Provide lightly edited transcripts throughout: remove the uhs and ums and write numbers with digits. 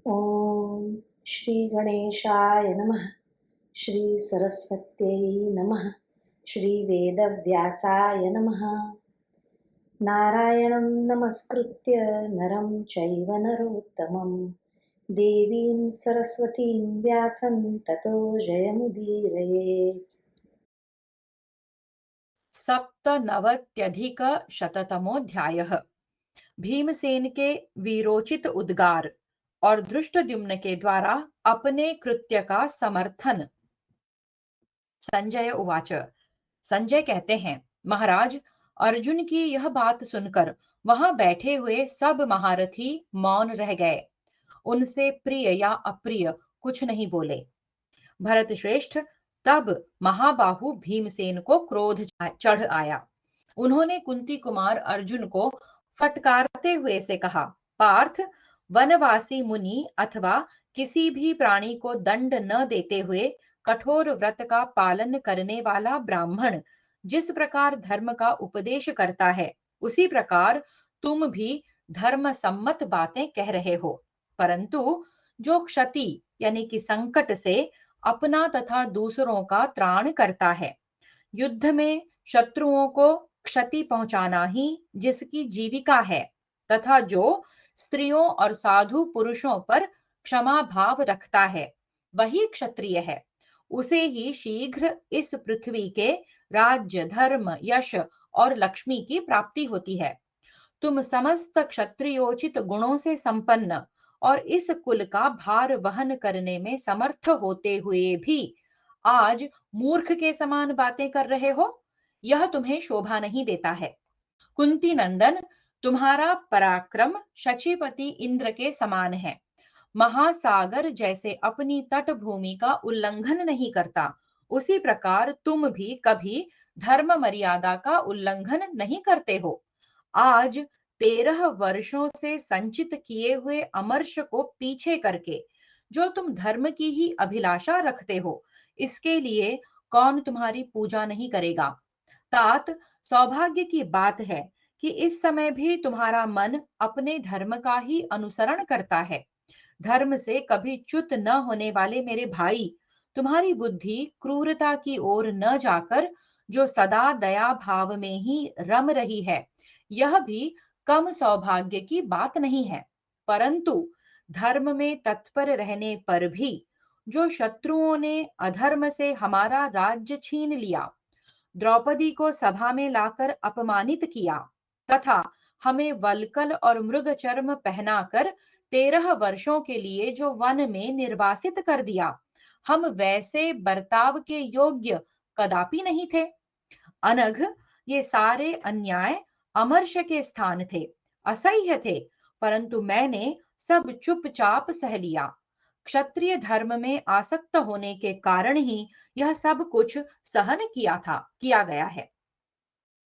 ॐ श्रीगणेशाय नमः। श्रीसरस्वत्यै नमः। श्रीवेदव्यासाय नमः। नारायणं नमस्कृत्य नरं चैव नरोत्तमं देवीं सरस्वतीं व्यासं ततो जयमुदीरयेत्। सप्तनवत्यधिकशततमोऽध्यायः। भीमसेन के वीरोचित उद्गार और धृष्टद्युम्न के द्वारा अपने कृत्य का समर्थन। संजय उवाच। संजय कहते हैं, महाराज, अर्जुन की यह बात सुनकर वहां बैठे हुए सब महारथी मौन रह गए। उनसे प्रिय या अप्रिय कुछ नहीं बोले। भरत श्रेष्ठ, तब महाबाहु भीमसेन को क्रोध चढ़ आया। उन्होंने कुंती कुमार अर्जुन को फटकारते हुए से कहा, पार्थ, वनवासी मुनि अथवा किसी भी प्राणी को दंड न देते हुए कठोर व्रत का पालन करने वाला ब्राह्मण जिस प्रकार धर्म का उपदेश करता है, उसी प्रकार तुम भी धर्म सम्मत बातें कह रहे हो। परंतु जो क्षति यानी कि संकट से अपना तथा दूसरों का त्राण करता है, युद्ध में शत्रुओं को क्षति पहुंचाना ही जिसकी जीविका है, तथा जो स्त्रियों और साधु पुरुषों पर क्षमा भाव रखता है, वही क्षत्रिय है। उसे ही शीघ्र इस पृथ्वी के राज्य, धर्म, यश और लक्ष्मी की प्राप्ति होती है। तुम समस्त क्षत्रियोचित गुणों से संपन्न और इस कुल का भार वहन करने में समर्थ होते हुए भी आज मूर्ख के समान बातें कर रहे हो, यह तुम्हें शोभा नहीं देता है। कुंती नंदन, तुम्हारा पराक्रम शचीपति इंद्र के समान है। महासागर जैसे अपनी तटभूमि का उल्लंघन नहीं करता, उसी प्रकार तुम भी कभी धर्म मर्यादा का उल्लंघन नहीं करते हो। आज 13 वर्षों से संचित किए हुए अमर्ष को पीछे करके जो तुम धर्म की ही अभिलाषा रखते हो, इसके लिए कौन तुम्हारी पूजा नहीं करेगा। तात, सौभाग्य की बात है कि इस समय भी तुम्हारा मन अपने धर्म का ही अनुसरण करता है। धर्म से कभी च्युत न होने वाले मेरे भाई, तुम्हारी बुद्धि क्रूरता की ओर न जाकर जो सदा दया भाव में ही रम रही है, यह भी कम सौभाग्य की बात नहीं है। परंतु धर्म में तत्पर रहने पर भी जो शत्रुओं ने अधर्म से हमारा राज्य छीन लिया, द्रौपदी को सभा में लाकर अपमानित किया तथा हमें वल्कल और मृग चर्म पहनाकर 13 वर्षों के लिए जो वन में निर्वासित कर दिया, हम वैसे बर्ताव के योग्य कदापि नहीं थे। अनघ, ये सारे अन्याय अमर्ष के स्थान थे, असह्य थे, परंतु मैंने सब चुपचाप सह लिया। क्षत्रिय धर्म में आसक्त होने के कारण ही यह सब कुछ सहन किया गया है।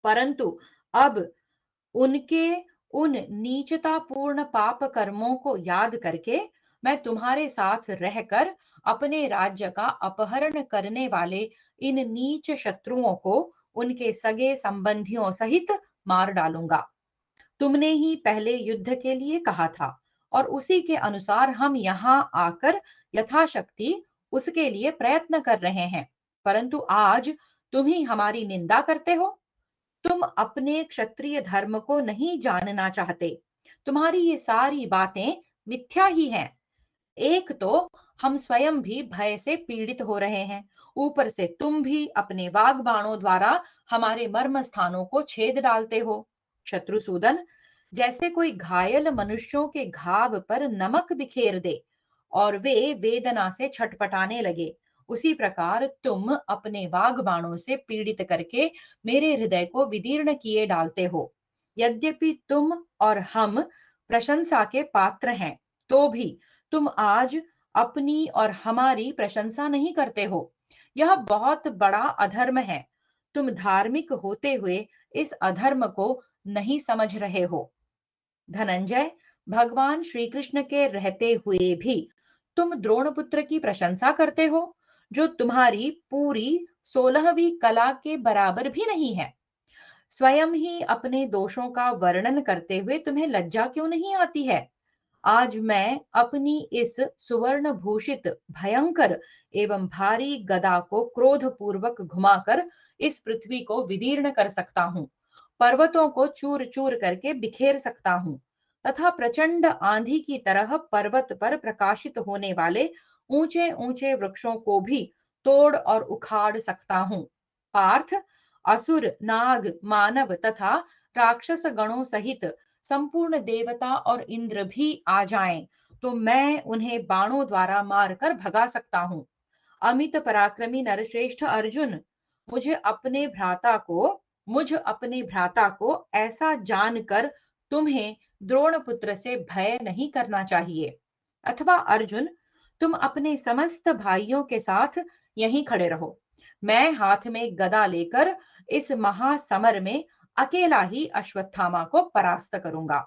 परंतु अब उनके उन नीचतापूर्ण पाप कर्मों को याद करके मैं तुम्हारे साथ रहकर अपने राज्य का अपहरण करने वाले इन नीच शत्रुओं को उनके सगे संबंधियों सहित मार डालूंगा। तुमने ही पहले युद्ध के लिए कहा था और उसी के अनुसार हम यहाँ आकर यथाशक्ति उसके लिए प्रयत्न कर रहे हैं। परंतु आज तुम ही हमारी निंदा करते हो। तुम अपने क्षत्रिय धर्म को नहीं जानना चाहते। तुम्हारी ये सारी बातें मिथ्या ही हैं। एक तो हम स्वयं भी भय से पीड़ित हो रहे हैं, ऊपर से तुम भी अपने वाग बाणों द्वारा हमारे मर्म स्थानों को छेद डालते हो। शत्रुसूदन, जैसे कोई घायल मनुष्यों के घाव पर नमक बिखेर दे और वे वेदना से छटपटाने लगे, उसी प्रकार तुम अपने वाग बाणों से पीड़ित करके मेरे हृदय को विदीर्ण किए डालते हो। यद्यपि तुम और हम प्रशंसा के पात्र हैं, तो भी तुम आज अपनी और हमारी प्रशंसा नहीं करते हो। यह बहुत बड़ा अधर्म है। तुम धार्मिक होते हुए इस अधर्म को नहीं समझ रहे हो। धनंजय, भगवान श्री कृष्ण के रहते हुए भी तुम द्रोणपुत्र की प्रशंसा करते हो, जो तुम्हारी पूरी 16वीं कला के बराबर भी नहीं है। स्वयं ही अपने दोषों का वर्णन करते हुए तुम्हें लज्जा क्यों नहीं आती है। आज मैं अपनी इस सुवर्ण भूषित भयंकर एवं भारी गदा को क्रोध पूर्वक घुमाकर इस पृथ्वी को विदीर्ण कर सकता हूँ, पर्वतों को चूर चूर करके बिखेर सकता हूँ तथा प्रचंड आंधी की तरह पर्वत पर प्रकाशित होने वाले ऊंचे ऊंचे वृक्षों को भी तोड़ और उखाड़ सकता हूँ। पार्थ, असुर, नाग, मानव तथा राक्षस गणों सहित संपूर्ण देवता और इंद्र भी आ जाएं, तो मैं उन्हें बाणों द्वारा मारकर भगा सकता हूँ। अमित पराक्रमी नरश्रेष्ठ अर्जुन, मुझे अपने भ्राता को अपने भ्राता को ऐसा जानकर तुम्हें द्रोण पुत्र से भय नहीं करना चाहिए। अथवा अर्जुन, तुम अपने समस्त भाइयों के साथ यहीं खड़े रहो। मैं हाथ में गदा लेकर इस महासमर में अकेला ही अश्वत्थामा को परास्त करूंगा।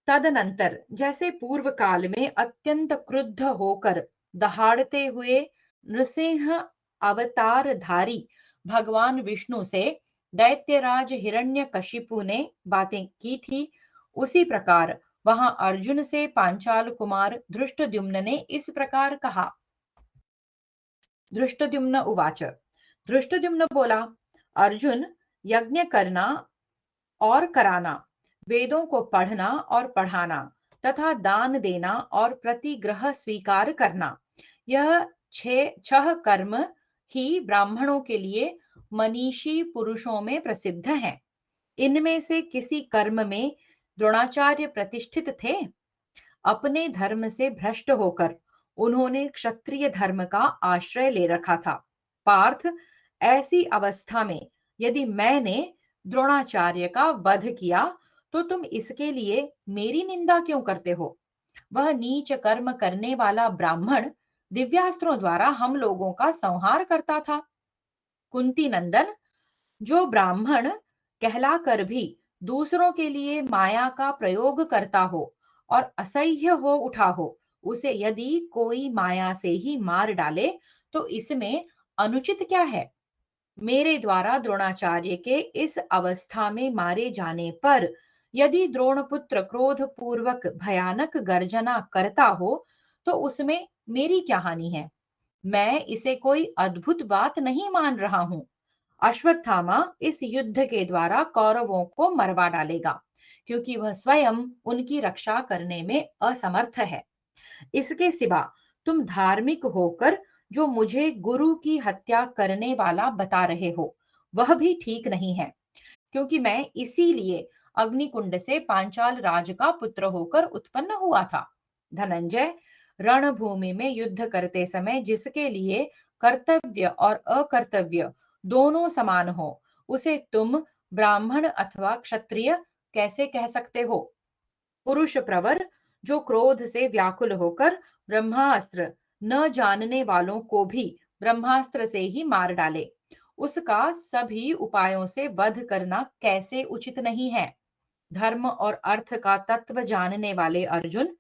तदनंतर जैसे पूर्व काल में अत्यंत क्रुद्ध होकर दहाड़ते हुए नृसिंह अवतारधारी भगवान विष्णु से दैत्यराज हिरण्यकशिपु ने बातें की थी, उसी प्रकार वहां अर्जुन से पांचाल कुमार धृष्टद्युम्न ने इस प्रकार कहा। धृष्टद्युम्न उवाच। धृष्टद्युम्न बोला, अर्जुन, यज्ञ करना और कराना, वेदों को पढ़ना और पढ़ाना तथा दान देना और प्रतिग्रह स्वीकार करना, यह छह कर्म ही ब्राह्मणों के लिए मनीषी पुरुषों में प्रसिद्ध हैं। इनमें से किसी कर्म में द्रोणाचार्य प्रतिष्ठित थे? अपने धर्म से भ्रष्ट होकर उन्होंने क्षत्रिय धर्म का आश्रय ले रखा था। पार्थ, ऐसी अवस्था में यदि मैंने द्रोणाचार्य का वध किया तो तुम इसके लिए मेरी निंदा क्यों करते हो? वह नीच कर्म करने वाला ब्राह्मण दिव्यास्त्रों द्वारा हम लोगों का संहार करता था। कुंती नंदन, जो ब्राह्मण कहलाकर भी दूसरों के लिए माया का प्रयोग करता हो और असह्य हो उठा हो, उसे यदि कोई माया से ही मार डाले तो इसमें अनुचित क्या है? मेरे द्वारा द्रोणाचार्य के इस अवस्था में मारे जाने पर यदि द्रोणपुत्र क्रोध पूर्वक भयानक गर्जना करता हो तो उसमें मेरी क्या हानि है? मैं इसे कोई अद्भुत बात नहीं मान रहा हूं। अश्वत्थामा इस युद्ध के द्वारा कौरवों को मरवा डालेगा, क्योंकि वह स्वयं उनकी रक्षा करने में असमर्थ है। इसके सिवा तुम धार्मिक होकर जो मुझे गुरु की हत्या करने वाला बता रहे हो, वह भी ठीक नहीं है, क्योंकि मैं इसीलिए अग्निकुंड से पांचाल राज का पुत्र होकर उत्पन्न हुआ था। धनंजय, रणभूमि में युद्ध करते समय जिसके लिए कर्तव्य और अकर्तव्य दोनों समान हो, उसे तुम ब्राह्मण अथवा क्षत्रिय कैसे कह सकते हो? पुरुष प्रवर, जो क्रोध से व्याकुल होकर ब्रह्मास्त्र न जानने वालों को भी ब्रह्मास्त्र से ही मार डाले, उसका सभी उपायों से वध करना कैसे उचित नहीं है? धर्म और अर्थ का तत्व जानने वाले अर्जुन,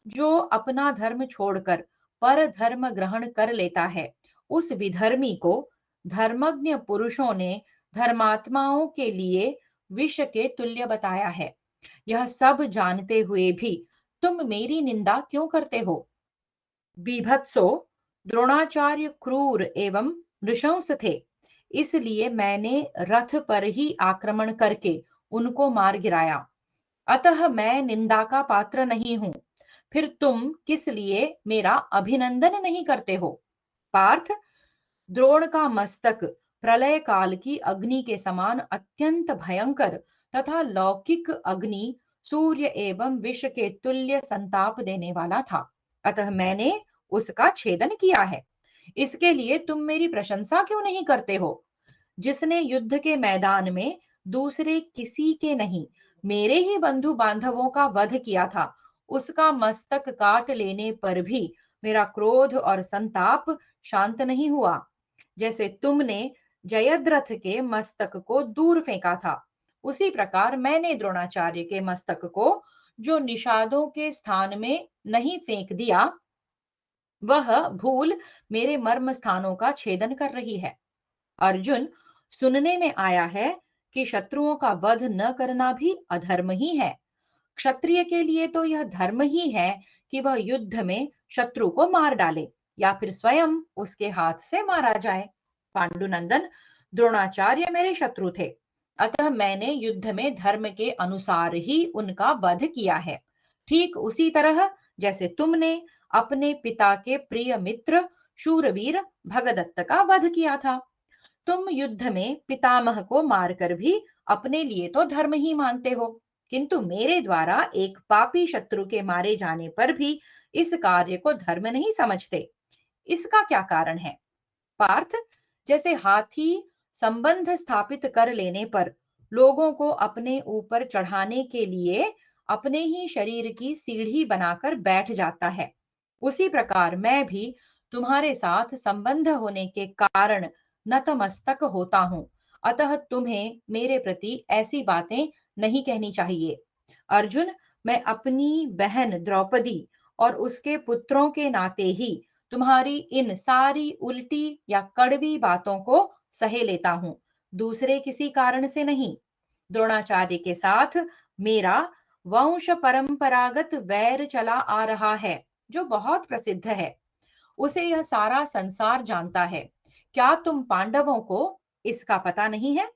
जो अपना धर्म छोड़कर पर धर्म ग्रहण कर लेता है, उस विधर्मी को धर्मज्ञ पुरुषों ने धर्मात्माओं के लिए विष के तुल्य बताया है। यह सब जानते हुए भी तुम मेरी निंदा क्यों करते हो? बीभत्सो, द्रोणाचार्य क्रूर एवं नृशंस थे, इसलिए मैंने रथ पर ही आक्रमण करके उनको मार गिराया। अतः मैं निंदा का पात्र नहीं हूं। फिर तुम किस लिए मेरा अभिनंदन नहीं करते हो? पार्थ, द्रोण का मस्तक प्रलय काल की अग्नि के समान अत्यंत भयंकर तथा लौकिक अग्नि सूर्य एवं विष के तुल्य संताप देने वाला था, अतः मैंने उसका छेदन किया है। इसके लिए तुम मेरी प्रशंसा क्यों नहीं करते हो? जिसने युद्ध के मैदान में दूसरे किसी के नहीं, मेरे ही बंधु बांधवों का वध किया था, उसका मस्तक काट लेने पर भी मेरा क्रोध और संताप शांत नहीं हुआ। जैसे तुमने जयद्रथ के मस्तक को दूर फेंका था, उसी प्रकार मैंने द्रोणाचार्य के मस्तक को जो निषादों के स्थान में नहीं फेंक दिया, वह भूल मेरे मर्म स्थानों का छेदन कर रही है। अर्जुन, सुनने में आया है कि शत्रुओं का वध न करना भी अधर्म ही है। क्षत्रिय के लिए तो यह धर्म ही है कि वह युद्ध में शत्रु को मार डाले या फिर स्वयं उसके हाथ से मारा जाए। पांडुनंदन, द्रोणाचार्य मेरे शत्रु थे, अतः मैंने युद्ध में धर्म के अनुसार ही उनका वध किया है। ठीक उसी तरह जैसे तुमने अपने पिता के प्रिय मित्र शूरवीर भगदत्त का वध किया था। तुम युद्ध में पितामह को मारकर भी अपने लिए तो धर्म ही मानते हो, किंतु मेरे द्वारा एक पापी शत्रु के मारे जाने पर भी इस कार्य को धर्म नहीं समझते। इसका क्या कारण है? पार्थ, जैसे हाथी संबंध स्थापित कर लेने पर लोगों को अपने ऊपर चढ़ाने के लिए अपने ही शरीर की सीढ़ी बनाकर बैठ जाता है, उसी प्रकार मैं भी तुम्हारे साथ संबंध होने के कारण नतमस्तक होता हूँ। अतः तुम्हें मेरे प्रति ऐसी बातें नहीं कहनी चाहिए। अर्जुन, मैं अपनी बहन द्रौपदी और उसके पुत्रों के नाते ही तुम्हारी इन सारी उल्टी या कड़वी बातों को सहे लेता हूं, दूसरे किसी कारण से नहीं। द्रोणाचार्य के साथ मेरा वंश परंपरागत वैर चला आ रहा है, जो बहुत प्रसिद्ध है। उसे यह सारा संसार जानता है। क्या तुम पांडवों को इसका पता नहीं है?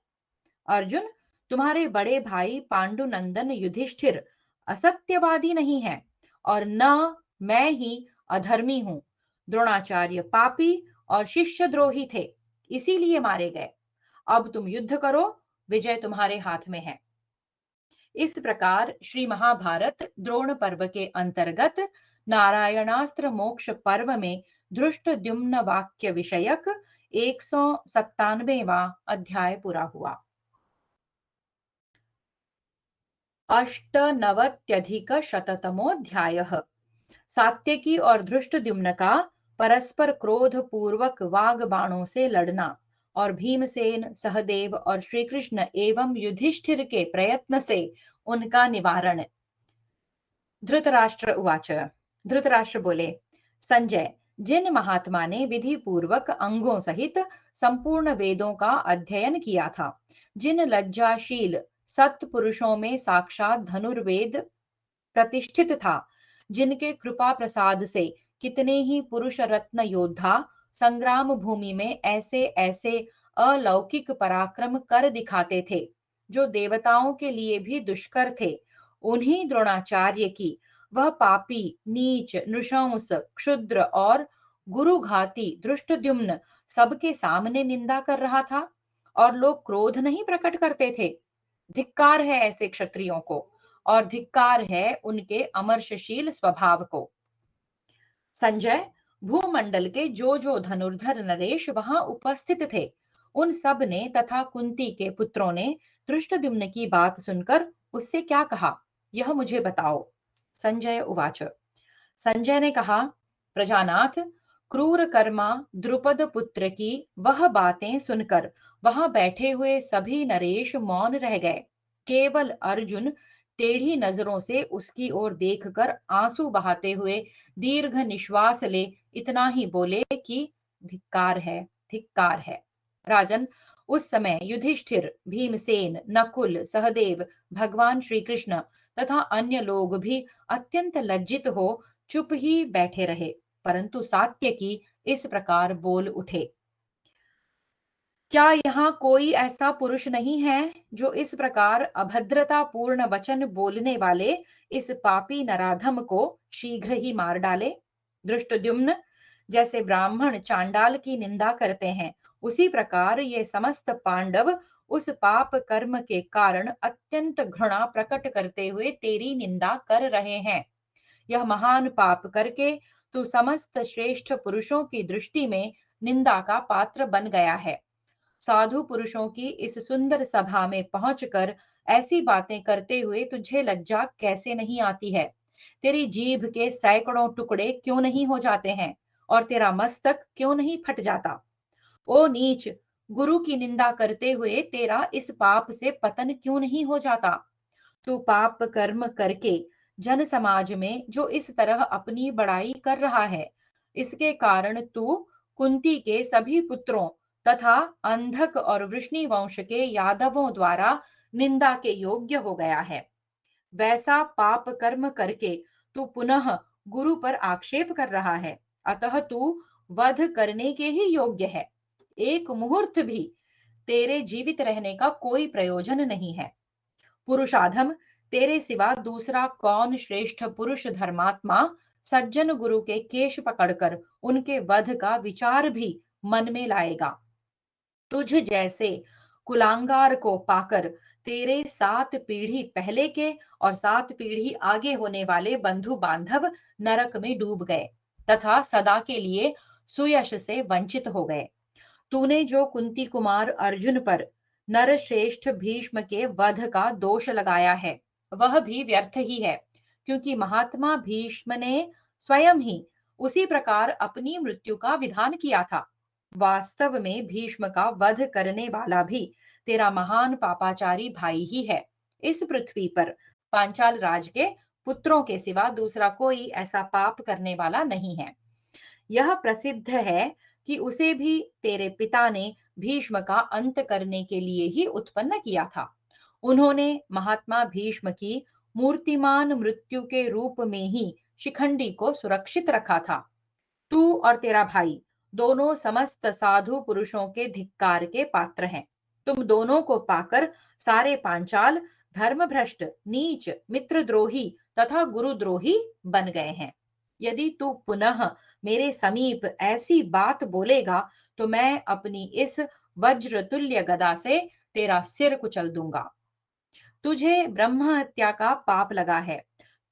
अर्जुन, तुम्हारे बड़े भाई पांडुनंदन युधिष्ठिर असत्यवादी नहीं है, और न मैं ही अधर्मी हूं। द्रोणाचार्य पापी और शिष्यद्रोही थे, इसीलिए मारे गए। अब तुम युद्ध करो, विजय तुम्हारे हाथ में है। इस प्रकार श्री महाभारत द्रोण पर्व के अंतर्गत नारायणास्त्र मोक्ष पर्व में धृष्टद्युम्न वाक्य विषयक 197वां अध्याय पूरा हुआ। अष्टनवत्यधिकशततमोऽध्यायः। सात्यकी और धृष्टद्युम्न का परस्पर क्रोध पूर्वक वाग बाणों से लड़ना और भीमसेन, सहदेव और श्री कृष्ण एवं युधिष्ठिर के प्रयत्न से उनका निवारण। धृतराष्ट्र उवाच। धृतराष्ट्र बोले, संजय, जिन महात्मा ने विधि पूर्वक अंगों सहित संपूर्ण वेदों का अध्ययन किया था, जिन लज्जाशील सत्पुरुषों में साक्षात धनुर्वेद प्रतिष्ठित था, जिनके कृपा प्रसाद से कितने ही पुरुष रत्न योद्धा संग्राम भूमि में ऐसे ऐसे अलौकिक पराक्रम कर दिखाते थे, जो देवताओं के लिए भी दुष्कर थे, उन्हीं द्रोणाचार्य की वह पापी, नीच, नृशंस, क्षुद्र और गुरुघाती धृष्टद्युम्न सबके सामने निंदा कर रहा था, और लोग क्रोध नहीं प्रकट करते थे। धिक्कार है ऐसे क्षत्रियों को, और धिक्कार है उनके अमर्षशील स्वभाव को। संजय, भूमंडल के जो धनुर्धर नरेश वहां उपस्थित थे, उन सब ने तथा कुंती के पुत्रों ने धृष्टद्युम्न की बात सुनकर उससे क्या कहा, यह मुझे बताओ। संजय उवाच। संजय ने कहा, प्रजानाथ, क्रूर कर्मा द्रुपद पुत्र की वह बातें सुनकर वहां बैठे हुए सभी नरेश मौन रह गए। केवल अर्जुन टेढ़ी नजरों से उसकी ओर देखकर आंसू बहाते हुए दीर्घ निश्वास ले इतना ही बोले कि धिक्कार है, धिक्कार है। राजन, उस समय युधिष्ठिर, भीमसेन, नकुल, सहदेव, भगवान श्री कृष्ण तथा अन्य लोग भी अत्यंत लज्जित हो चुप ही बैठे रहे, परंतु सात्यकी इस प्रकार बोल उठे, क्या यहाँ कोई ऐसा पुरुष नहीं है जो इस प्रकार अभद्रता पूर्ण वचन बोलने वाले इस पापी नराधम को शीघ्र ही मार डाले? धृष्टद्युम्न, जैसे ब्राह्मण चांडाल की निंदा करते हैं, उसी प्रकार ये समस्त पांडव उस पाप कर्म के कारण अत्यंत घृणा प्रकट करते हुए तेरी निंदा कर रहे हैं। यह महान पाप करके तू समस्त श्रेष्ठ पुरुषों की दृष्टि में निंदा का पात्र बन गया है। साधु पुरुषों की इस सुंदर सभा में पहुंचकर ऐसी बातें करते हुए तुझे लज्जा कैसे नहीं आती है? तेरी जीभ के सैकड़ों टुकड़े क्यों नहीं हो जाते हैं, और तेरा मस्तक क्यों नहीं फट जाता? ओ नीच, गुरु की निंदा करते हुए तेरा इस पाप से पतन क्यों नहीं हो जाता? तू पाप कर्म करके जन समाज में जो इस तरह अपनी बड़ाई कर रहा है, इसके कारण तू कुंती के सभी पुत्रों तथा अंधक और वृष्णि वंश के यादवों द्वारा निंदा के योग्य हो गया है। वैसा पाप कर्म करके तू पुनः गुरु पर आक्षेप कर रहा है, अतः तू वध करने के ही योग्य है। एक मुहूर्त भी तेरे जीवित रहने का कोई प्रयोजन नहीं है। पुरुषाधम, तेरे सिवा दूसरा कौन श्रेष्ठ पुरुष धर्मात्मा सज्जन गुरु के केश पकड़कर उनके वध का विचार भी मन में लाएगा। तुझ जैसे कुलांगार को पाकर तेरे 7 पीढ़ी पहले के और 7 पीढ़ी आगे होने वाले बंधु बांधव नरक में डूब गए तथा सदा के लिए सुयश से वंचित हो गए। तूने जो कुंती कुमार अर्जुन पर नरश्रेष्ठ भीष्म के वध का दोष लगाया है, वह भी व्यर्थ ही है, क्योंकि महात्मा भीष्म ने स्वयं ही उसी प्रकार अपनी मृत्यु का विधान किया था। वास्तव में भीष्म का वध करने वाला भी तेरा महान पापाचारी भाई ही है। इस पृथ्वी पर पांचाल राज के पुत्रों के सिवा दूसरा कोई ऐसा पाप करने वाला नहीं है। यह प्रसिद्ध है कि उसे भी तेरे पिता ने भीष्म का अंत करने के लिए ही उत्पन्न किया था। उन्होंने महात्मा भीष्म की मूर्तिमान मृत्यु के रूप में ही शिखंडी को सुरक्षित रखा था। तू और तेरा भाई दोनों समस्त साधु पुरुषों के धिक्कार के पात्र हैं। तुम दोनों को पाकर सारे पांचाल धर्मभ्रष्ट, नीच, मित्रद्रोही तथा गुरुद्रोही बन गए हैं। यदि तू पुनः मेरे समीप ऐसी बात बोलेगा तो मैं अपनी इस वज्र तुल्य गदा से तेरा सिर कुचल दूंगा। तुझे ब्रह्म हत्या का पाप लगा है।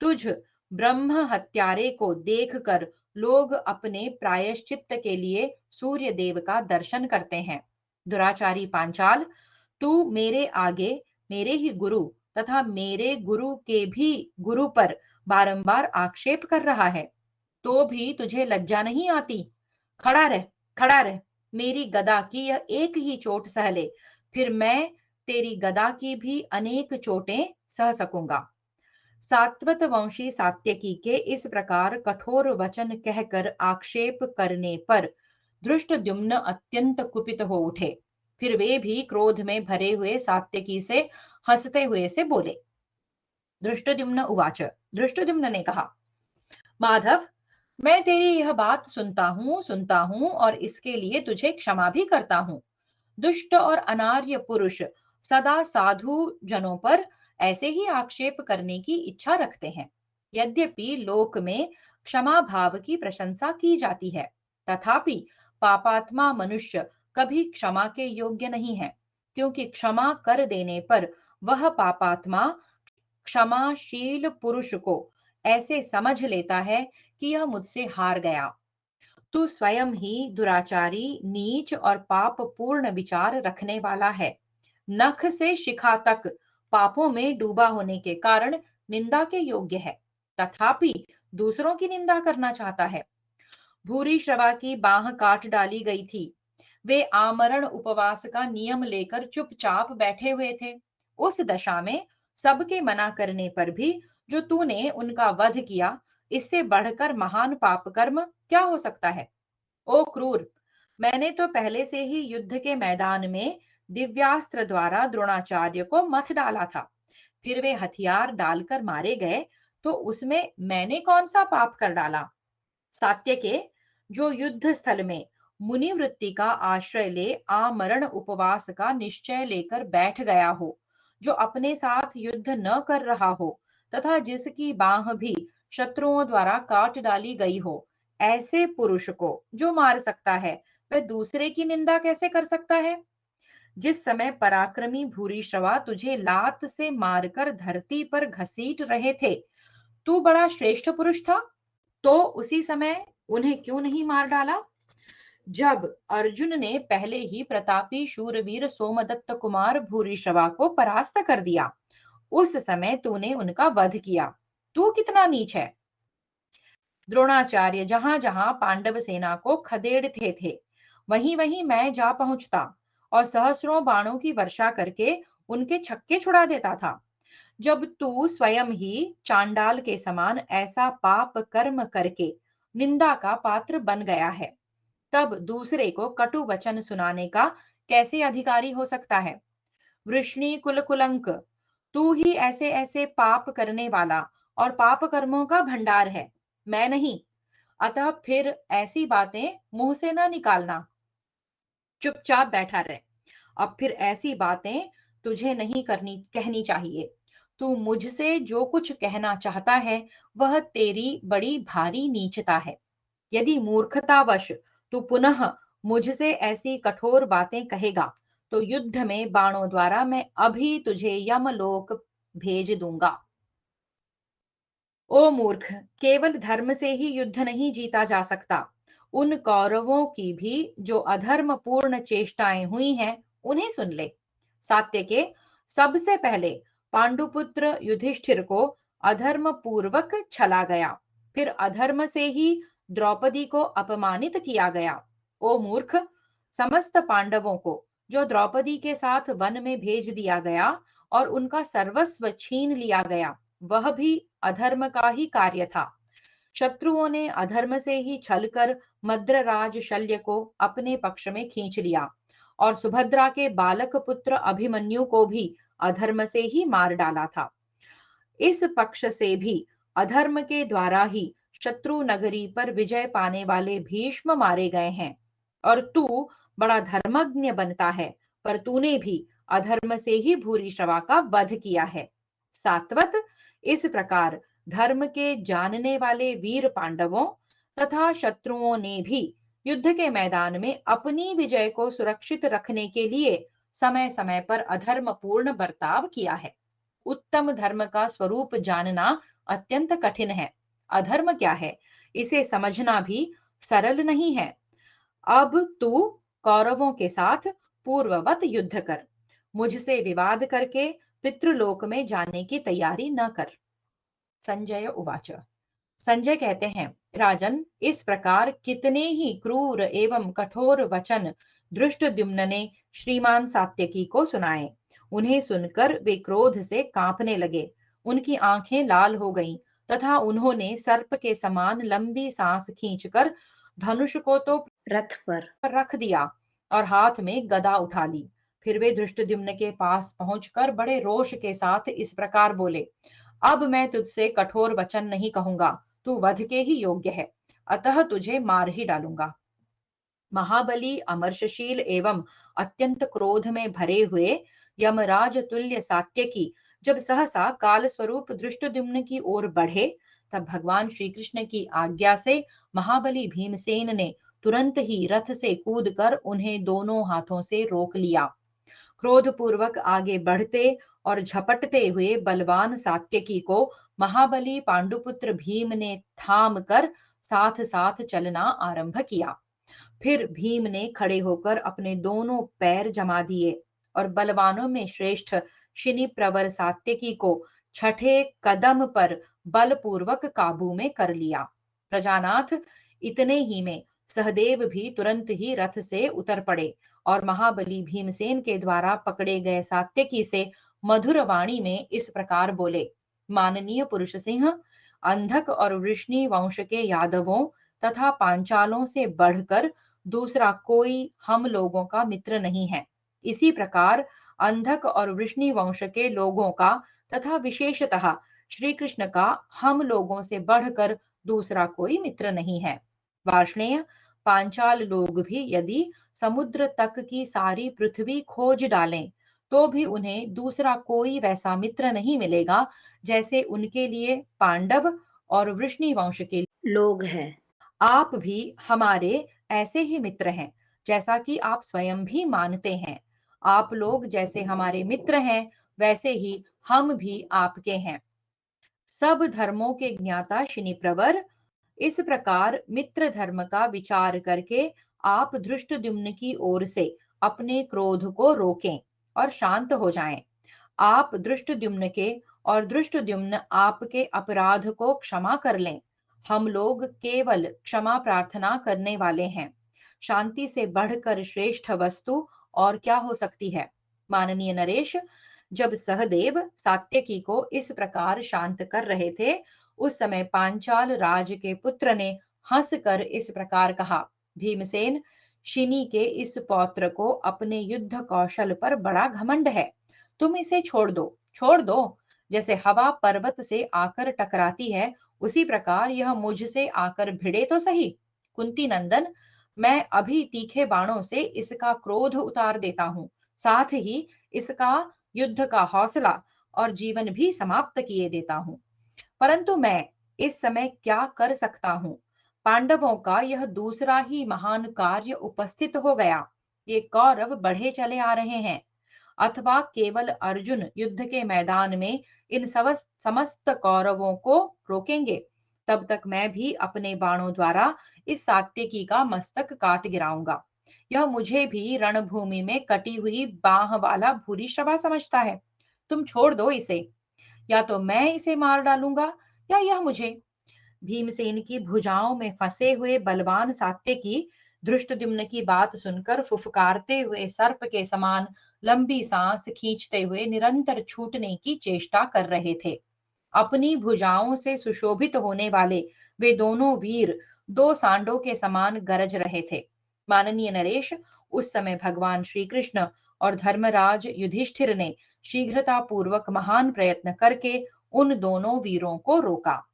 तुझ ब्रह्म हत्यारे को देखकर लोग अपने प्रायश्चित्त के लिए सूर्य देव का दर्शन करते हैं। दुराचारी पांचाल, तू मेरे आगे मेरे ही गुरु तथा मेरे गुरु के भी गुरु पर बारंबार आक्षेप कर रहा है, तो भी तुझे लज्जा नहीं आती? खड़ा रह, खड़ा रह। मेरी गदा की यह एक ही चोट सह ले, फिर मैं तेरी गदा की भी अनेक चोटें सह सकूंगा। सात्वत वंशी सात्यकी के इस प्रकार कठोर वचन कहकर आक्षेप करने पर धृष्टद्युम्न अत्यंत कुपित हो उठे। फिर वे भी क्रोध में भरे हुए सात्यकी से हंसते हुए से बोले। धृष्टद्युम्न उवाच, धृष्टद्युम्न ने कहा, माधव, मैं तेरी यह बात सुनता हूँ और इसके लिए तुझे क्षमा भी करता हूँ। दुष्ट और अनार्य पुरुष सदा साधु जनों पर ऐसे ही आक्षेप करने की इच्छा रखते हैं। यद्यपि लोक में क्षमा भाव की प्रशंसा की जाती है, तथापि पापात्मा मनुष्य कभी क्षमा के योग्य नहीं है, क्योंकि क्षमा कर देने पर वह पापात्मा क्षमाशील पुरुष को ऐसे समझ लेता है कि यह मुझसे हार गया। तू स्वयं ही दुराचारी, नीच और पाप पूर्ण विचार रखने वाला है। नख से शिखा तक पापों में डूबा होने के कारण निंदा के योग्य है, तथापि दूसरों की निंदा करना चाहता है। भूरी श्रवा की बाह काट डाली गई थी। वे आमरण उपवास का नियम लेकर चुपचाप बैठे हुए थे। उस दशा में सबके मना करने पर भी जो तूने उनका वध किया, इससे बढ़कर महान पाप कर्म क्या हो सकता है? ओ क्रूर! मैंने तो पहले से ही युद्ध के मैदान में दिव्यास्त्र द्वारा द्रोणाचार्य को मथ डाला था। फिर वे हथियार डालकर मारे गए, तो उसमें मैंने कौन सा पाप कर डाला? सात्यके, जो युद्ध स्थल में मुनि वृत्ति का आश्रय ले आमरण उपवास का निश्चय लेकर बैठ गया हो, जो अपने साथ युद्ध न कर रहा हो तथा जिसकी बाह भी शत्रुओं द्वारा काट डाली गई हो, ऐसे पुरुष को जो मार सकता है, वह दूसरे की निंदा कैसे कर सकता है? जिस समय पराक्रमी भूरिश्रवा तुझे लात से मारकर धरती पर घसीट रहे थे, तू बड़ा श्रेष्ठ पुरुष था, तो उसी समय उन्हें क्यों नहीं मार डाला? जब अर्जुन ने पहले ही प्रतापी शूरवीर सोमदत्त कुमार भूरिश्रवा को परास्त कर दिया, उस समय तूने उनका वध किया। तू कितना नीच है! द्रोणाचार्य जहां जहां पांडव सेना को खदेड़ते थे, वहीं वहीं मैं जा पहुंचता और सहस्रों बाणों की वर्षा करके उनके छक्के छुड़ा देता था। जब तू स्वयं ही चांडाल के समान ऐसा पाप कर्म करके निंदा का पात्र बन गया है, तब दूसरे को कटु वचन सुनाने का कैसे अधिकारी हो सकता है? वृष्णि कुल कुलंक, तू ही ऐसे ऐसे पाप करने वाला और पाप कर्मों का भंडार है, मैं नहीं। अतः फिर ऐसी बातें मुंह से ना निकालना, चुपचाप बैठा रहे। अब फिर ऐसी बातें तुझे नहीं करनी कहनी चाहिए। तू मुझसे जो कुछ कहना चाहता है वह तेरी बड़ी भारी नीचता है। यदि मूर्खतावश तू पुनः मुझसे ऐसी कठोर बातें कहेगा तो युद्ध में बाणों द्वारा मैं अभी तुझे यमलोक भेज दूंगा। ओ मूर्ख, केवल धर्म से ही युद्ध नहीं जीता जा सकता। उन कौरवों की भी जो अधर्म पूर्ण चेष्टाएं हुई हैं, उन्हें सुन ले। सात्यके, सबसे पहले पांडुपुत्र युधिष्ठिर को अधर्म पूर्वक छला गया, फिर अधर्म से ही द्रौपदी को अपमानित किया गया। ओ मूर्ख, समस्त पांडवों को जो द्रौपदी के साथ वन में भेज दिया गया और उनका सर्वस्व छीन लिया गया, वह भी अधर्म का ही कार्य था। शत्रुओं ने अधर्म से ही छलकर मद्रराज शल्य को अपने पक्ष में खींच लिया और सुभद्रा के बालक पुत्र अभिमन्यु को भी अधर्म से ही मार डाला था। इस पक्ष से भी अधर्म के द्वारा ही शत्रु नगरी पर विजय पाने वाले भीष्म मारे गए हैं। और तू बड़ा धर्मज्ञ बनता है, पर तूने भी अधर्म से ही भूरिश्रवा का वध किया है। सात्वत, इस प्रकार धर्म के जानने वाले वीर पांडवों तथा शत्रुओं ने भी युद्ध के मैदान में अपनी विजय को सुरक्षित रखने के लिए समय समय पर अधर्म पूर्ण बर्ताव किया है। उत्तम धर्म का स्वरूप जानना अत्यंत कठिन है। अधर्म क्या है, इसे समझना भी सरल नहीं है। अब तू कौरवों के साथ पूर्ववत युद्ध कर, मुझसे विवाद करके पितृलोक में जाने की तैयारी न कर। संजय उवाच। संजय कहते हैं, राजन, इस प्रकार कितने ही क्रूर एवं कठोर वचन धृष्टद्युम्न ने श्रीमान सात्यकी को सुनाए। उन्हें सुनकर वे क्रोध से कांपने लगे, उनकी आंखें लाल हो गईं तथा उन्होंने सर्प के समान लंबी सांस खींचकर धनुष को तो रथ पर। रख दिया और हाथ में गदा उठा ली। फिर वे धृष्टद्युम्न के पास पहुंचकर बड़े रोष के साथ इस प्रकार बोले, अब मैं तुझसे कठोर वचन नहीं कहूंगा, तू वध के ही योग्य है, अतः तुझे मार ही डालूंगा। महाबली, अमर्षशील एवं अत्यंत क्रोध में भरे हुए यमराज तुल्य सात्यकी जब सहसा काल स्वरूप धृष्टद्युम्न की ओर बढ़े, तब भगवान श्री कृष्ण की आज्ञा से महाबली भीमसेन ने तुरंत ही रथ से कूदकर उन्हें दोनों हाथों से रोक लिया। क्रोधपूर्वक आगे बढ़ते और झपटते हुए बलवान सात्यकी को महाबली पांडुपुत्र भीम ने थाम कर साथ साथ चलना आरंभ किया। फिर भीम ने खड़े होकर अपने दोनों पैर जमा दिए और बलवानों में श्रेष्ठ शिनी प्रवर सात्यकी को छठे कदम पर बलपूर्वक काबू में कर लिया। प्रजानाथ, इतने ही में सहदेव भी तुरंत ही रथ से उतर पड़े और महाबली भीमसेन के द्वारा पकड़े गए सात्यकी से मधुर वाणी में इस प्रकार बोले, माननीय पुरुष सिंह, अंधक और वृष्णि वंश के यादवों तथा पांचालों से बढ़कर दूसरा कोई हम लोगों का मित्र नहीं है। इसी प्रकार अंधक और वृष्णि वंश के लोगों का तथा विशेषतः श्री कृष्ण का हम लोगों से बढ़कर दूसरा कोई मित्र नहीं है। वार्ष्णेय, पांचाल लोग भी यदि समुद्र तक की सारी पृथ्वी खोज डालें तो भी उन्हें दूसरा कोई वैसा मित्र नहीं मिलेगा जैसे उनके लिए पांडव और वृष्णि वंश के लोग हैं। आप भी हमारे ऐसे ही मित्र हैं, जैसा कि आप स्वयं भी मानते हैं। आप लोग जैसे हमारे मित्र हैं, वैसे ही हम भी आपके हैं। सब धर्मों के ज्ञाता शिनी प्रवर, इस प्रकार मित्र धर्म का विचार करके आप धृष्टद्युम्न की ओर से अपने क्रोध को रोकें और शांत हो जाएं। आप धृष्टद्युम्न के और धृष्टद्युम्न आपके अपराध को क्षमा कर लें। हम लोग केवल क्षमा प्रार्थना करने वाले हैं। शांति से बढ़कर श्रेष्ठ वस्तु और क्या हो सकती है। माननीय नरेश, जब सहदेव सात्यकी को इस प्रकार शांत कर रहे थे, उस समय पांचाल राज के पुत्र ने हंसकर इस प्रकार कहा, भीमसेन, शिनी के इस पौत्र को अपने युद्ध कौशल पर बड़ा घमंड है, तुम इसे छोड़ दो। छोड़ दो। जैसे हवा पर्वत से आकर टकराती है, उसी प्रकार यह मुझसे आकर भिड़े तो सही। कुंती नंदन, मैं अभी तीखे बाणों से इसका क्रोध उतार देता हूँ, साथ ही इसका युद्ध का हौसला और जीवन भी समाप्त किए देता हूँ। परंतु मैं इस समय क्या कर सकता हूँ? पांडवों का यह दूसरा ही महान कार्य उपस्थित हो गया। ये कौरव बढ़े चले आ रहे हैं, अथवा केवल अर्जुन युद्ध के मैदान में इन समस्त कौरवों को रोकेंगे, तब तक मैं भी अपने बाणों द्वारा इस सात्यकी का मस्तक काट गिराऊंगा। यह मुझे भी रणभूमि में कटी हुई बाह वाला भूरिश्रवा समझता है। तुम छोड़ दो इसे, या तो मैं इसे मार डालूंगा या यह मुझे। भीमसेन की भुजाओं में फंसे हुए बलवान सात्यकी धृष्टद्युम्न की बात सुनकर फुफकारते हुए सर्प के समान लंबी सांस खींचते हुए निरंतर छूटने की चेष्टा कर रहे थे। अपनी भुजाओं से सुशोभित होने वाले वे दोनों वीर दो सांडों के समान गरज रहे थे। माननीय नरेश, उस समय भगवान श्री कृष्ण और धर्मराज युधिष्ठिर ने शीघ्रता पूर्वक महान प्रयत्न करके उन दोनों वीरों को रोका।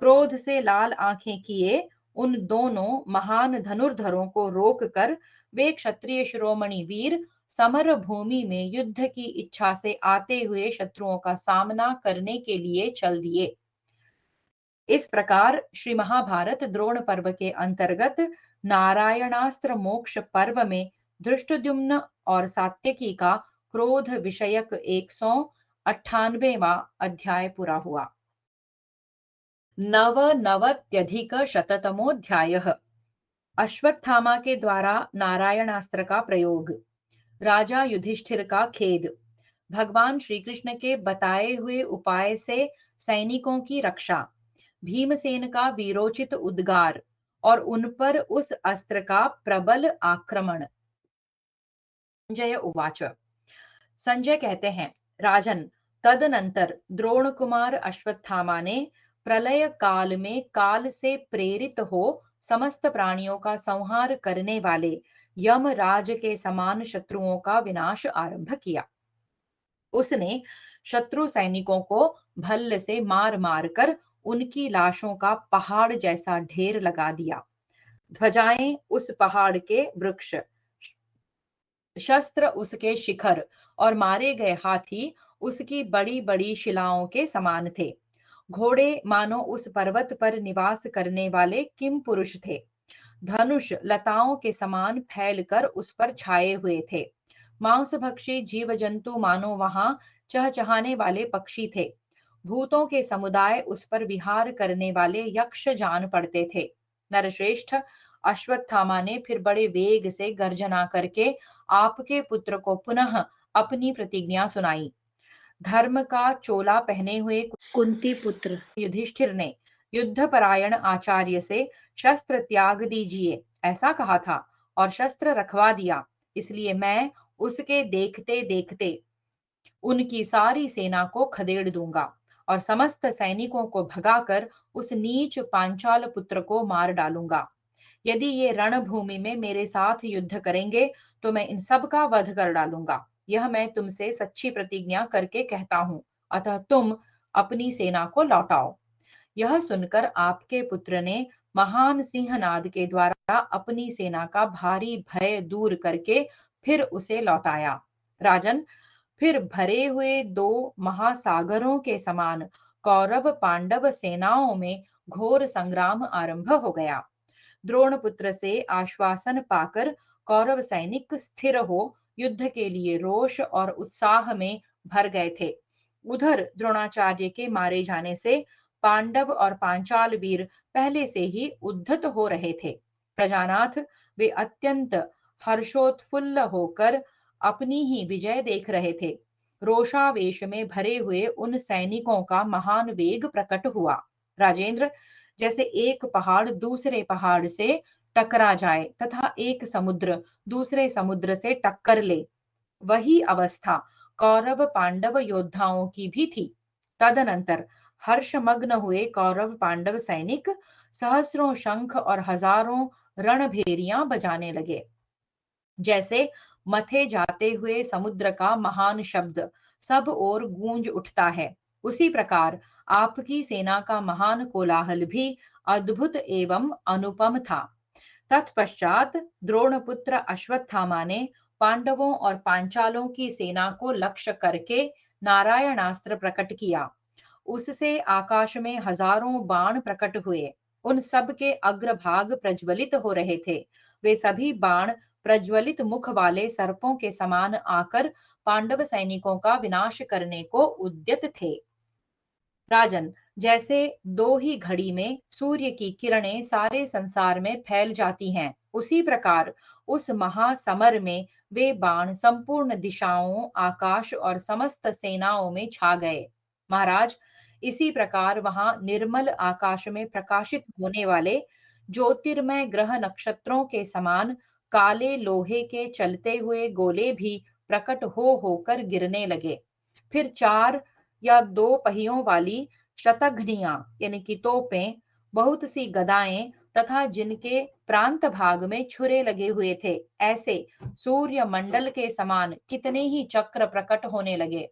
क्रोध से लाल आंखें किए उन दोनों महान धनुर्धरों को रोककर वे क्षत्रिय शिरोमणि वीर समर भूमि में युद्ध की इच्छा से आते हुए शत्रुओं का सामना करने के लिए चल दिए। इस प्रकार श्री महाभारत द्रोण पर्व के अंतर्गत नारायणास्त्र मोक्ष पर्व में धृष्टद्युम्न और सात्यकी का क्रोध विषयक 198वां अध्याय पूरा हुआ। नवनवत्यधिकशततमोऽध्यायः। अश्वत्थामा के द्वारा नारायणास्त्र का प्रयोग। राजा युधिष्ठिर का खेद। भगवान श्री कृष्ण के बताए हुए उपाय से सैनिकों की रक्षा। भीमसेन का वीरोचित उद्गार और उन पर उस अस्त्र का प्रबल आक्रमण। संजय उवाच। संजय कहते हैं, राजन, तदनंतर द्रोण कुमार अश्वत्थामा ने प्रलय काल में काल से प्रेरित हो समस्त प्राणियों का संहार करने वाले यमराज के समान शत्रुओं का विनाश आरंभ किया। उसने शत्रु सैनिकों को भल्ल से मार मार कर उनकी लाशों का पहाड़ जैसा ढेर लगा दिया। ध्वजाएं उस पहाड़ के वृक्ष, शस्त्र उसके शिखर और मारे गए हाथी उसकी बड़ी बड़ी शिलाओं के समान थे। घोड़े मानो उस पर्वत पर निवास करने वाले किम पुरुष थे। धनुष लताओं के समान फैलकर उस पर छाए हुए थे। मांसभक्षी जीव जंतु मानो वहां चहचहाने वाले पक्षी थे। भूतों के समुदाय उस पर विहार करने वाले यक्ष जान पड़ते थे। नरश्रेष्ठ, अश्वत्थामा ने फिर बड़े वेग से गर्जना करके आपके पुत्र को पुनः अपनी प्रतिज्ञा सुनाई। धर्म का चोला पहने हुए कुंती पुत्र युधिष्ठिर ने युद्धपरायण आचार्य से शस्त्र त्याग दीजिए ऐसा कहा था और शस्त्र रखवा दिया। इसलिए मैं उसके देखते देखते उनकी सारी सेना को खदेड़ दूंगा और समस्त सैनिकों को भगाकर उस नीच पांचाल पुत्र को मार डालूंगा। यदि ये रणभूमि में मेरे साथ युद्ध करेंगे तो मैं इन सब का वध कर डालूंगा। यह मैं तुमसे सच्ची प्रतिज्ञा करके कहता हूं। अतः तुम अपनी सेना को लौटाओ। यह सुनकर आपके पुत्र ने महान सिंहनाद के द्वारा अपनी सेना का भारी भय दूर करके फिर उसे लौटाया। राजन, फिर भरे हुए दो महासागरों के समान कौरव पांडव सेनाओं में घोर संग्राम आरंभ हो गया। द्रोण पुत्र से आश्वासन पाकर कौरव सैनिक स्थिर हो युद्ध के लिए रोष और उत्साह में भर गए थे। उधर द्रोणाचार्य के मारे जाने से पांडव और पांचाल वीर पहले से ही उद्धत हो रहे थे। प्रजानाथ, वे अत्यंत हर्षोत्फुल्ल होकर अपनी ही विजय देख रहे थे। रोषावेश में भरे हुए उन सैनिकों का महान वेग प्रकट हुआ। राजेंद्र, जैसे एक पहाड़ दूसरे पहाड़ से टकरा जाए तथा एक समुद्र दूसरे समुद्र से टक्कर ले, वही अवस्था कौरव पांडव योद्धाओं की भी थी। तदनंतर हर्षमग्न हुए कौरव पांडव सैनिक सहस्रों शंख और हजारों रणभेरियां बजाने लगे। जैसे मथे जाते हुए समुद्र का महान शब्द सब ओर गूंज उठता है। उसी प्रकार आपकी सेना का महान कोलाहल भी अद्भुत एवं अनुपम था। तत्पश्चात द्रोणपुत्र अश्वत्थामा ने पांडवों और पांचालों की सेना को लक्ष्य करके नारायणास्त्र प्रकट किया। उससे आकाश में हजारों बाण प्रकट हुए। उन सब के अग्रभाग प्रज्वलित हो रहे थे। वे सभी बाण प्रज्वलित मुख वाले सर्पों के समान आकर पांडव सैनिकों का विनाश करने को उद्यत थे। राजन, जैसे दो ही घड़ी में सूर्य की किरणें सारे संसार में फैल जाती हैं, उसी प्रकार उस महासमर में वे बाण संपूर्ण दिशाओं, आकाश और समस्त सेनाओं में छा गए। महाराज, इसी प्रकार वहां निर्मल आकाश में प्रकाशित होने वाले ज्योतिर्मय ग्रह नक्षत्रों के समान काले लोहे के चलते हुए गोले भी प्रकट हो होकर गिरने लगे। फिर चार या दो पहियों वाली शतघ्नियां यानी कि तोपें, बहुत सी गदाएं तथा जिनके प्रांत भाग में छुरे लगे हुए थे, ऐसे सूर्य मंडल के समान कितने ही चक्र प्रकट होने लगे।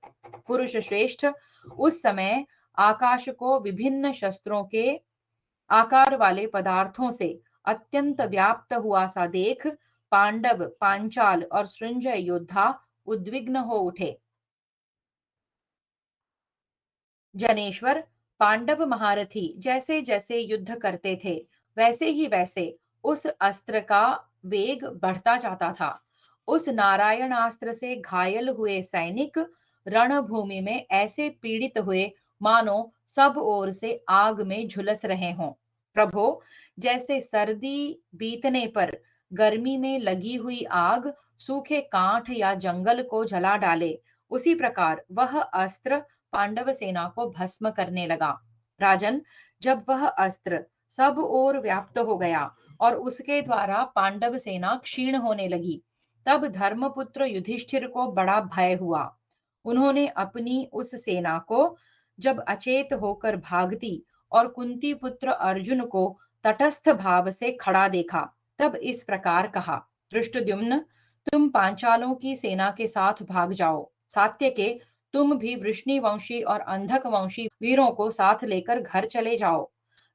पुरुष श्रेष्ठ, उस समय आकाश को विभिन्न शस्त्रों के आकार वाले पदार्थों से अत्यंत व्याप्त हुआ सा देख पांडव, पांचाल और सृंजय योद्धा उद्विग्न हो उठे। जनेश्वर, पांडव महारथी जैसे जैसे युद्ध करते थे, वैसे ही वैसे उस अस्त्र का वेग बढ़ता जाता था। उस नारायणास्त्र से घायल हुए सैनिक रणभूमि में ऐसे पीड़ित हुए मानो सब ओर से आग में झुलस रहे हों। प्रभो, जैसे सर्दी बीतने पर गर्मी में लगी हुई आग सूखे कांठ या जंगल को जला डाले, उसी प्रकार वह अस्त्र पांडव सेना को भस्म करने लगा। राजन, जब वह अस्त्र सब ओर व्याप्त हो गया और उसके द्वारा पांडव सेना क्षीण होने लगी, तब धर्मपुत्र युधिष्ठिर को बड़ा भय हुआ। उन्होंने अपनी उस सेना को जब अचेत होकर भागती और कुंती पुत्र अर्जुन को तटस्थ भाव से खड़ा देखा, तब इस प्रकार कहा, धृष्टद्युम्न, तुम पांचालों की सेना के साथ भाग जाओ। सात्यके, तुम भी वृष्णिवंशी और अंधक वंशी वीरों को साथ लेकर घर चले जाओ।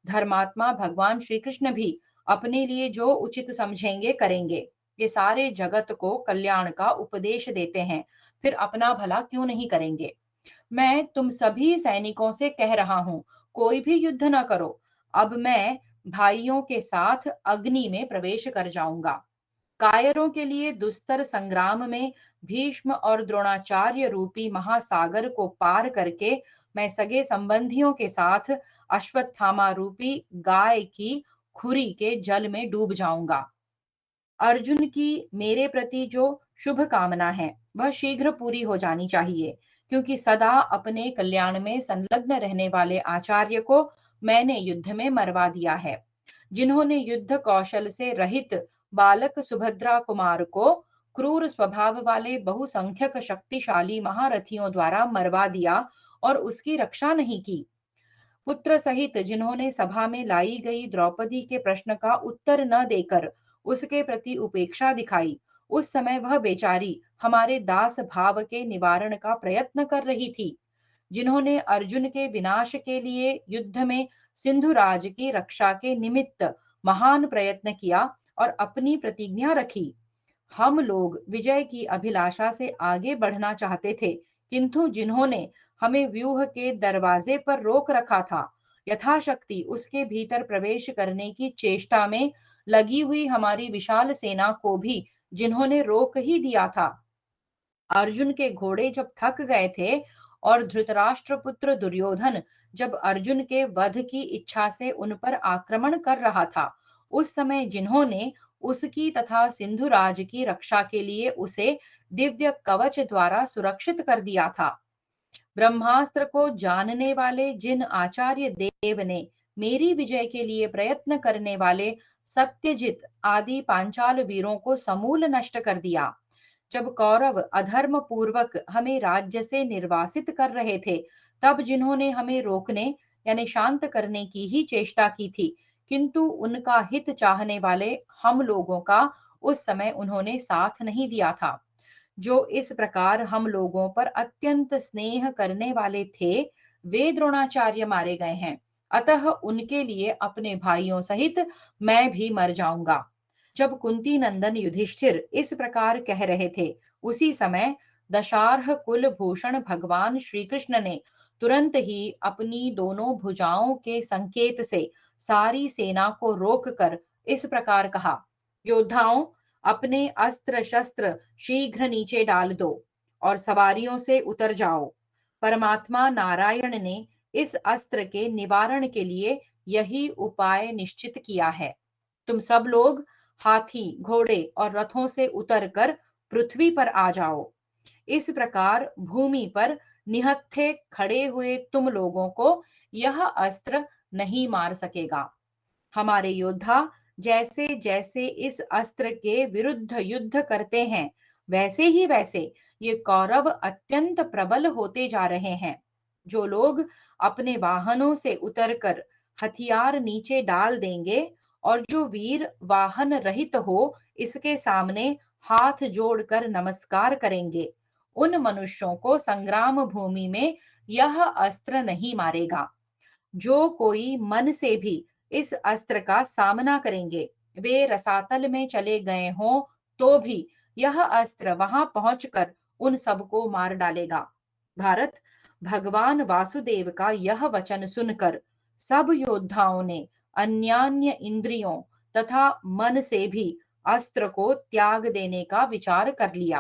धर्मात्मा भगवान श्री कृष्ण भी अपने लिए जो उचित समझेंगे करेंगे। ये सारे जगत को कल्याण का उपदेश देते हैं, फिर अपना भला क्यों नहीं करेंगे। मैं तुम सभी सैनिकों से कह रहा हूं, कोई भी युद्ध न करो। अब मैं भाइयों के साथ अग्नि में प्रवेश कर जाऊंगा। कायरों के लिए दुस्तर संग्राम में भीष्म और द्रोणाचार्य रूपी महासागर को पार करके मैं सगे संबंधियों के साथ अश्वत्थामा रूपी गाय की खुरी के जल में डूब जाऊंगा। अर्जुन की मेरे प्रति जो शुभ कामना है वह शीघ्र पूरी हो जानी चाहिए, क्योंकि सदा अपने कल्याण में संलग्न रहने वाले आचार्य को मैंने युद्ध में मरवा दिया है। जिन्होंने युद्ध कौशल से रहित बालक सुभद्रा कुमार को क्रूर स्वभाव वाले बहुसंख्यक शक्तिशाली महारथियों द्वारा मरवा दिया और उसकी रक्षा नहीं की। पुत्र सहित जिन्होंने सभा में लाई गई द्रौपदी के प्रश्न का उत्तर न देकर उसके प्रति उपेक्षा दिखाई, उस समय वह बेचारी हमारे दास भाव के निवारण का प्रयत्न कर रही थी। जिन्होंने अर्जुन के विनाश के लिए युद्ध में सिंधुराज की रक्षा के निमित्त महान प्रयत्न किया और अपनी प्रतिज्ञा रखी। हम लोग विजय की अभिलाषा से आगे बढ़ना चाहते थे, किंतु जिन्होंने हमें व्यूह के दरवाजे पर रोक रखा था, यथाशक्ति उसके भीतर प्रवेश करने की चेष्टा में लगी हुई हमारी विशाल सेना को भी जिन्होंने रोक ही दिया था। अर्जुन के घोड़े जब थक गए थे और धृतराष्ट्र पुत्र दुर्योधन जब अर्जुन के वध की इच्छा से उन पर आक्रमण कर रहा था, उस समय जिन्होंने उसकी तथा सिंधुराज की रक्षा के लिए उसे दिव्य कवच द्वारा सुरक्षित कर दिया था। ब्रह्मास्त्र को जानने वाले जिन आचार्य देव ने मेरी विजय के लिए प्रयत्न करने वाले सत्यजित आदि पांचाल वीरों को समूल नष्ट कर दिया। जब कौरव अधर्म पूर्वक हमें राज्य से निर्वासित कर रहे थे, तब जिन्होंने हमें रोकने यानी शांत करने की ही चेष्टा की थी, किंतु उनका हित चाहने वाले हम लोगों का उस समय उन्होंने साथ नहीं दिया था। जो इस प्रकार हम लोगों पर अत्यंत स्नेह करने वाले थे, वे द्रोणाचार्य मारे गए हैं। अतः उनके लिए अपने भाइयों सहित मैं भी मर जाऊंगा। जब कुंती नंदन युधिष्ठिर इस प्रकार कह रहे थे, उसी समय दशार्ह कुलभूषण भगवान श्री कृष्ण ने तुरंत ही अपनी दोनों भुजाओं के संकेत से सारी सेना को रोककर इस प्रकार कहा, योद्धाओं, अपने अस्त्र शस्त्र शीघ्र नीचे डाल दो और सवारियों से उतर जाओ। परमात्मा नारायण ने इस अस्त्र के निवारण के लिए यही उपाय निश्चित किया है। तुम सब लोग हाथी, घोड़े और रथों से उतरकर पृथ्वी पर आ जाओ। इस प्रकार भूमि पर निहत्थे खड़े हुए तुम लोगों को यह अस्त्र नहीं मार सकेगा। हमारे योद्धा जैसे जैसे इस अस्त्र के विरुद्ध युद्ध करते हैं, वैसे ही वैसे ये कौरव अत्यंत प्रबल होते जा रहे हैं। जो लोग अपने वाहनों से उतरकर हथियार नीचे डाल देंगे और जो वीर वाहन रहित हो इसके सामने हाथ जोड़कर नमस्कार करेंगे, उन मनुष्यों को संग्राम भूमि में यह अस्त्र नहीं मारेगा। जो कोई मन से भी इस अस्त्र का सामना करेंगे, वे रसातल में चले गए हों तो भी यह अस्त्र वहां पहुंचकर उन सबको मार डालेगा। भारत, भगवान वासुदेव का यह वचन सुनकर सब योद्धाओं ने अन्यान्य इंद्रियों तथा मन से भी अस्त्र को त्याग देने का विचार कर लिया।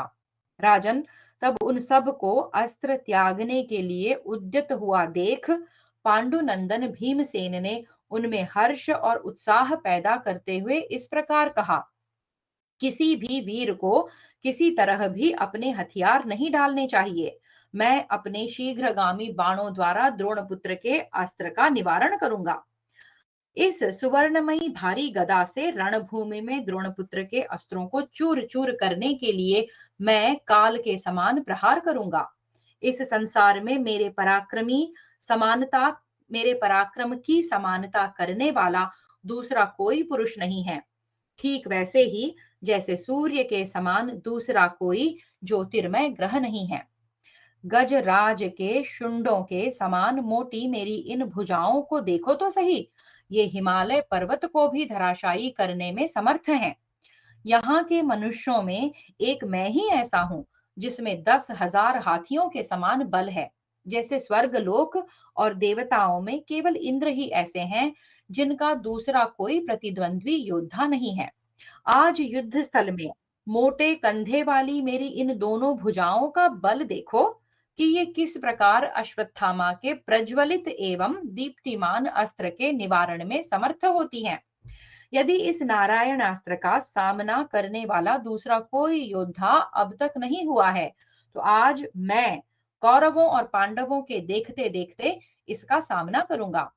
राजन, तब उन सब को अस्त्र त्यागने के लिए उद्यत हुआ देख पांडुनंदन भीमसेन ने उनमें हर्ष और उत्साह पैदा करते हुए इस प्रकार कहा, किसी भी वीर को किसी तरह भी अपने हथियार नहीं डालने चाहिए। मैं अपने शीघ्रगामी बाणों द्वारा द्रोणपुत्र के अस्त्र का निवारण करूंगा। इस सुवर्णमयी भारी गदा से रणभूमि में द्रोणपुत्र के अस्त्रों को चूर चूर करने के लिए मैं काल के समान प्रहार करूंगा। इस संसार में मेरे पराक्रम की समानता करने वाला दूसरा कोई पुरुष नहीं है। ठीक वैसे ही जैसे सूर्य के समान दूसरा कोई ज्योतिर्मय ग्रह नहीं है। गजराज के शुंडों के समान मोटी मेरी इन भुजाओं को देखो तो सही, ये हिमालय पर्वत को भी धराशायी करने में समर्थ हैं। यहाँ के मनुष्यों में एक मैं ही ऐसा हूँ जिसमें 10,000 हाथियों के समान बल है। जैसे स्वर्ग लोक और देवताओं में केवल इंद्र ही ऐसे हैं जिनका दूसरा कोई प्रतिद्वंद्वी योद्धा नहीं है। आज युद्ध स्थल में मोटे कंधे वाली मेरी इन दोनों भुजाओं का बल देखो कि ये किस प्रकार अश्वत्थामा के प्रज्वलित एवं दीप्तिमान अस्त्र के निवारण में समर्थ होती हैं। यदि इस नारायणास्त्र का सामना करने वाला दूसरा कोई योद्धा अब तक नहीं हुआ है, तो आज मैं कौरवों और पांडवों के देखते देखते इसका सामना करूंगा।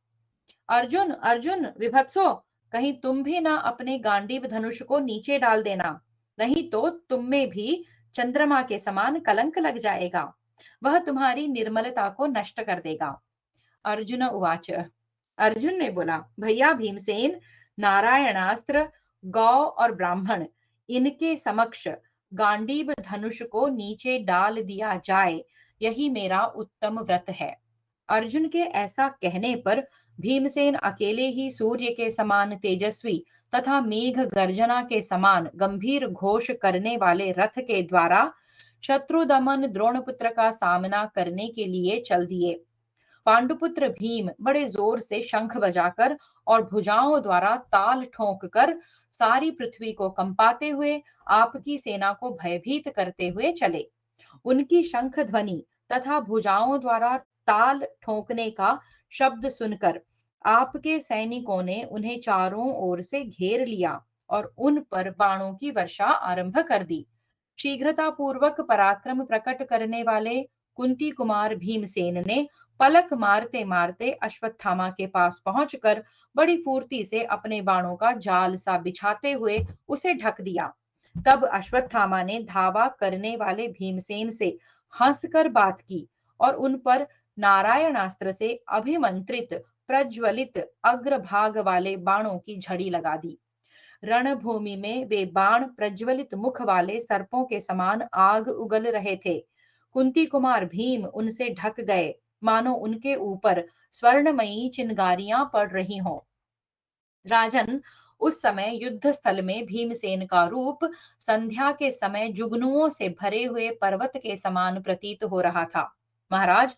अर्जुन, अर्जुन विभत्सो, कहीं तुम भी ना अपने गांडीव धनुष को नीचे डाल देना, नहीं तो तुम में भी चंद्रमा के समान कलंक लग जाएगा। वह तुम्हारी निर्मलता को नष्ट कर देगा। अर्जुन उवाच, अर्जुन ने बोला, भैया भीमसेन, नारायणास्त्र, गौ और ब्राह्मण, इनके समक्ष गांडीव धनुष को नीचे डाल दिया जाए, यही मेरा उत्तम व्रत है। अर्जुन के ऐसा कहने पर भीमसेन अकेले ही सूर्य के समान तेजस्वी तथा मेघ गर्जना के समान गंभीर घोष करने वाले रथ के द्वारा शत्रु दमन द्रोणपुत्र का सामना करने के लिए चल दिए। पांडुपुत्र भीम बड़े जोर से शंख बजाकर और भुजाओं द्वारा ताल ठोंक कर सारी पृथ्वी को कंपाते हुए आपकी सेना को भयभीत करते हुए चले। उनकी शंख ध्वनि तथा भुजाओं द्वारा ताल ठोंकने का शब्द सुनकर आपके सैनिकों ने उन्हें चारों ओर से घेर लिया और उन पर बाणों की वर्षा आरंभ कर दी। शीघ्रता पूर्वक पराक्रम प्रकट करने वाले कुंती कुमार भीमसेन ने पलक मारते मारते अश्वत्थामा के पास पहुंचकर बड़ी फुर्ती से अपने बाणों का जाल सा बिछाते हुए उसे ढक दिया। तब अश्वत्थामा ने धावा करने वाले भीमसेन से हंसकर बात की और उन पर नारायणास्त्र से अभिमंत्रित प्रज्वलित अग्रभाग वाले बाणों की झड़ी लगा दी। रणभूमि में वे बाण प्रज्वलित मुख वाले सर्पों के समान आग उगल रहे थे। कुंती कुमार भीम उनसे ढक गए, मानो उनके ऊपर स्वर्णमयी चिनगारियां पड़ रही हों। राजन, उस समय युद्ध स्थल में भीमसेन का रूप संध्या के समय जुगनुओं से भरे हुए पर्वत के समान प्रतीत हो रहा था। महाराज,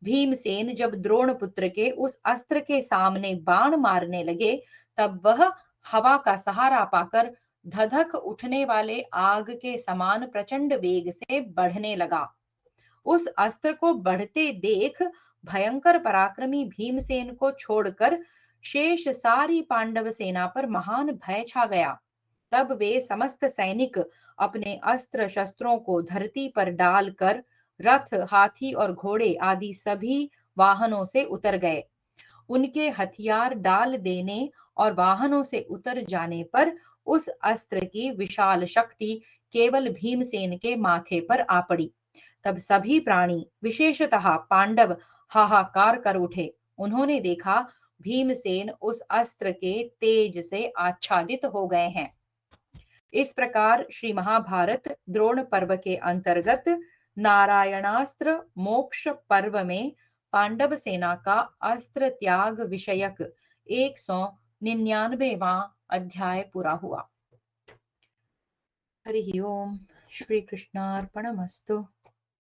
भीमसेन जब द्रोणपुत्र के उस अस्त्र के सामने बाण मारने लगे, तब वह हवा का सहारा पाकर धधक उठने वाले आग के समान प्रचंड वेग से बढ़ने लगा। उस अस्त्र को बढ़ते देख भयंकर पराक्रमी भीमसेन को छोड़कर शेष सारी पांडव सेना पर महान भय छा गया। तब वे समस्त सैनिक अपने अस्त्र शस्त्रों को धरती पर डालकर रथ, हाथी और घोड़े आदि सभी वाहनों से उतर गए। उनके हथियार डाल देने और वाहनों से उतर जाने पर उस अस्त्र की विशाल शक्ति केवल भीमसेन के माथे पर आ पड़ी। तब सभी प्राणी, विशेषतः पांडव, हाहाकार कर उठे। उन्होंने देखा भीमसेन उस अस्त्र के तेज से आच्छादित हो गए हैं। इस प्रकार श्री महाभारत द्रोण पर्व के अंतर्गत नारायणास्त्र मोक्ष पर्व में पांडव सेना का अस्त्र त्याग विषयक 199वां अध्याय पूरा हुआ। हरि ओम। श्री कृष्णार्पणमस्तु।